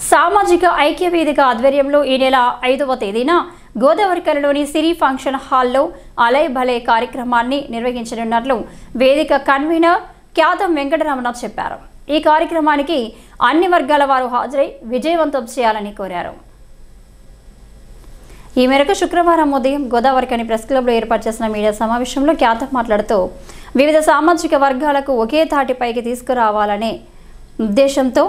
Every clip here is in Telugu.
సామాజిక ఐక్య వేదిక ఆధ్వర్యంలో ఈ నెల 5వ తేదీన గోదావరికరలోని సిరి ఫంక్షన్ హాల్లో అలై భలే కార్యక్రమాన్ని నిర్వహించనున్నట్లు వేదిక కన్వీనర్ క్యాతం వెంకటరమణ చెప్పారు. ఈ కార్యక్రమానికి అన్ని వర్గాల వారు హాజరై విజయవంతం చేయాలని కోరారు. ఈ మేరకు శుక్రవారం ఉదయం గోదావరికని ప్రెస్ క్లబ్లో ఏర్పాటు చేసిన మీడియా సమావేశంలో క్యాతం మాట్లాడుతూ వివిధ సామాజిక వర్గాలకు ఒకే తాటిపైకి తీసుకురావాలనే ఉద్దేశంతో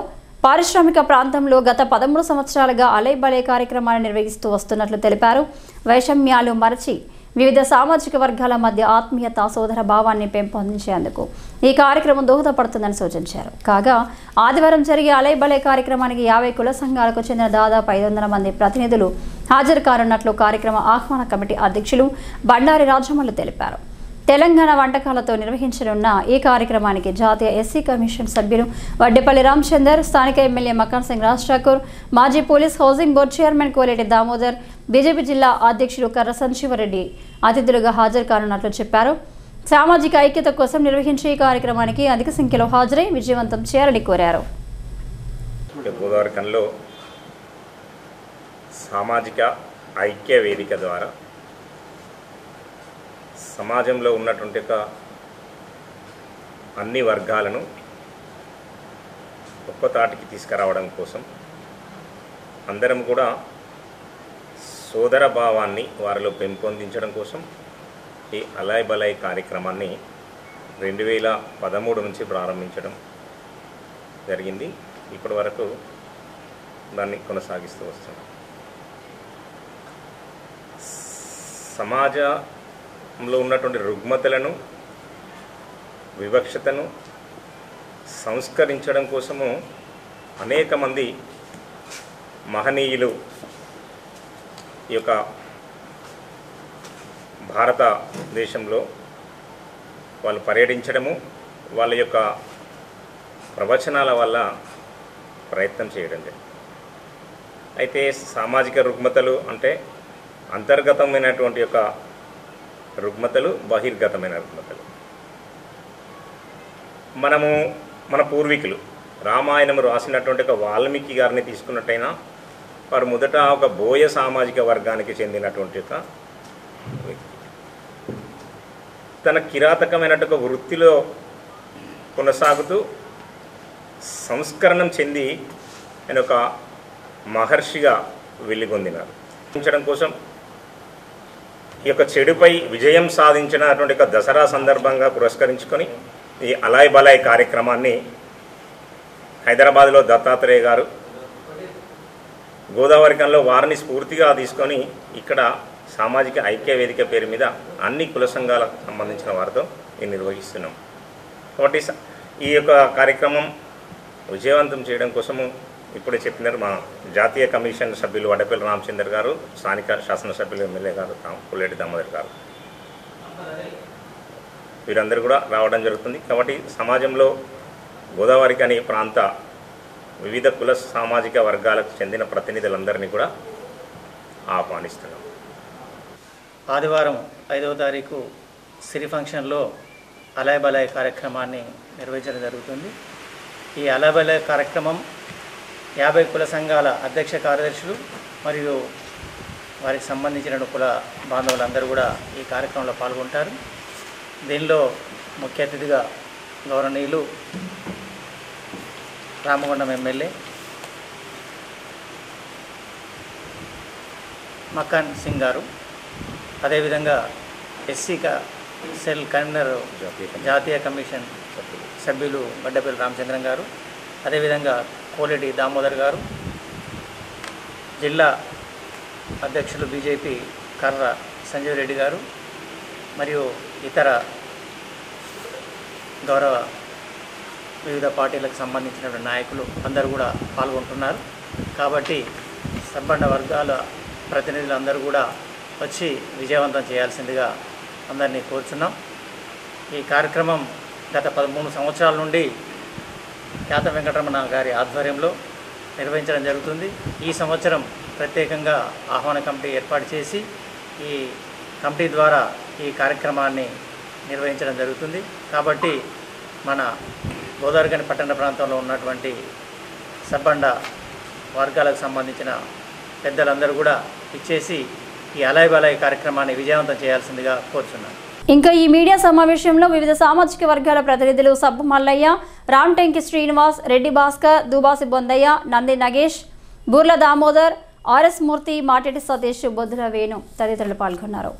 పారిశ్రామిక ప్రాంతంలో గత 13 సంవత్సరాలుగా అలై భలే కార్యక్రమాన్ని నిర్వహిస్తూ వస్తున్నట్లు తెలిపారు. వైషమ్యాలు మరచి వివిధ సామాజిక వర్గాల మధ్య ఆత్మీయత సోదర భావాన్ని పెంపొందించేందుకు ఈ కార్యక్రమం దోహదపడుతుందని సూచించారు. కాగా ఆదివారం జరిగే అలై భలే కార్యక్రమానికి 50 కుల సంఘాలకు చెందిన దాదాపు 500 మంది ప్రతినిధులు హాజరు కానున్నట్లు కార్యక్రమ ఆహ్వాన కమిటీ అధ్యక్షులు బండారి రాజమల్లు తెలిపారు. తెలంగాణ వంటకాలతో నిర్వహించనున్న ఈ కార్యక్రమానికి జాతీయ ఎస్సీ కమిషన్ సభ్యులు వడ్డేపల్లి రామచందర్, స్థానిక ఎమ్మెల్యే మకాన్ సింగ్ రాజ్ ఠాకూర్, మాజీ police housing board chairman Koleti Damodar, BJP జిల్లా అధ్యక్షులు కర్ర సంజీవరెడ్డి అతిథులుగా హాజరు కానున్నట్లు చెప్పారు. సామాజిక ఐక్యత కోసం నిర్వహించే ఈ కార్యక్రమానికి అధిక సంఖ్యలో హాజరై విజయవంతం చేయాలని కోరారు. గోదావరికనిలో సామాజిక ఐక్య వేదిక ద్వారా సమాజంలో ఉన్నటువంటి అన్ని వర్గాలను ఒక్క తాటికి తీసుకురావడం కోసం అందరం కూడా సోదర భావాన్ని వారిలో పెంపొందించడం కోసం ఈ అలై భలై కార్యక్రమాన్ని 2013 నుంచి ప్రారంభించడం జరిగింది. ఇప్పటి వరకు దాన్ని కొనసాగిస్తూ వస్తున్నాం. సమాజంలో ఉన్నటువంటి రుగ్మతలను, వివక్షతను సంస్కరించడం కోసము అనేక మంది మహనీయులు ఈ యొక్క భారతదేశంలో వాళ్ళు పర్యటించడము, వాళ్ళ యొక్క ప్రవచనాల వల్ల ప్రయత్నం చేయడం జరిగింది. అయితే సామాజిక రుగ్మతలు అంటే అంతర్గతమైనటువంటి యొక్క రుగ్మతలు, బహిర్గతమైన రుగ్మతలు. మనము మన పూర్వీకులు రామాయణం రాసినటువంటి ఒక వాల్మీకి గారిని తీసుకున్నట్టయినా వారు మొదట ఒక బోయ సామాజిక వర్గానికి చెందినటువంటి ఒక వ్యక్తి. తన కిరాతకమైనటువంటి ఒక వృత్తిలో కొనసాగుతూ సంస్కరణం చెంది ఆయన ఒక మహర్షిగా వెలుగొందినారు. ఉంచడం కోసం ఈ యొక్క చెడుపై విజయం సాధించినటువంటి ఒక దసరా సందర్భంగా పురస్కరించుకొని ఈ అలై భలై కార్యక్రమాన్ని హైదరాబాద్లో దత్తాత్రేయ గారు గోదావరికనిలో వారిని స్ఫూర్తిగా తీసుకొని ఇక్కడ సామాజిక ఐక్య వేదిక పేరు మీద అన్ని కుల సంఘాలకు సంబంధించిన వారితో నిర్వహిస్తున్నాం. కాబట్టి ఈ యొక్క కార్యక్రమం విజయవంతం చేయడం కోసము ఇప్పుడే చెప్పినారు మా జాతీయ కమిషన్ సభ్యులు వడ్డేపల్లి రామచందర్ గారు, స్థానిక శాసనసభ్యులు ఎమ్మెల్యే గారు కోలేటి దామోదర్ గారు, వీరందరూ కూడా రావడం జరుగుతుంది. కాబట్టి సమాజంలో గోదావరికని ప్రాంత వివిధ కుల సామాజిక వర్గాలకు చెందిన ప్రతినిధులందరినీ కూడా ఆహ్వానిస్తున్నాం. ఆదివారం 5వ తారీఖు సిరి ఫంక్షన్లో అలై భలై కార్యక్రమాన్ని నిర్వహించడం జరుగుతుంది. ఈ అలై భలై కార్యక్రమం 50 కుల సంఘాల అధ్యక్ష కార్యదర్శులు మరియు వారికి సంబంధించిన కుల బాంధవులందరూ కూడా ఈ కార్యక్రమంలో పాల్గొంటారు. దీనిలో ముఖ్య అతిథిగా గౌరవనీయులు రామగుండం ఎమ్మెల్యే మకాన్ సింగ్ గారు, అదేవిధంగా ఎస్సీ సెల్ కన్వీనర్ జాతీయ కమిషన్ సభ్యులు వడ్డేపల్లి రామచంద్రన్ గారు, అదేవిధంగా కోలేటి దామోదర్ గారు, జిల్లా అధ్యక్షులు బీజేపీ కర్ర సంజీవ్ రెడ్డి గారు మరియు ఇతర గౌరవ వివిధ పార్టీలకు సంబంధించిన నాయకులు అందరూ కూడా పాల్గొంటున్నారు. కాబట్టి సబ్బండ వర్గాల ప్రతినిధులందరూ కూడా వచ్చి విజయవంతం చేయాల్సిందిగా అందరినీ కోరుచున్నాం. ఈ కార్యక్రమం గత 13 సంవత్సరాల నుండి క్యాతం వెంకటరమణ గారి ఆధ్వర్యంలో నిర్వహించడం జరుగుతుంది. ఈ సంవత్సరం ప్రత్యేకంగా ఆహ్వాన కమిటీ ఏర్పాటు చేసి ఈ కమిటీ ద్వారా ఈ కార్యక్రమాన్ని నిర్వహించడం జరుగుతుంది. కాబట్టి మన గోదావరికని పట్టణ ప్రాంతంలో ఉన్నటువంటి సబ్బండ వర్గాలకు సంబంధించిన పెద్దలందరూ కూడా ఇచ్చేసి ఈ అలాయ్ బలాయ్ కార్యక్రమాన్ని విజయవంతం చేయాల్సిందిగా కోరుచున్నాను. ఇంకా ఈ మీడియా సమావేశంలో వివిధ సామాజిక వర్గాల ప్రతినిధులు సబ్బు మల్లయ్య, రాంటెంకి శ్రీనివాస్, రెడ్డి భాస్కర్, దుబాసి బొందయ్య, నంది నగేష్, బూర్ల దామోదర్, ఆర్ఎస్ మూర్తి, మాటెటి సతీష్, బొద్దుల వేణు తదితరులు పాల్గొన్నారు.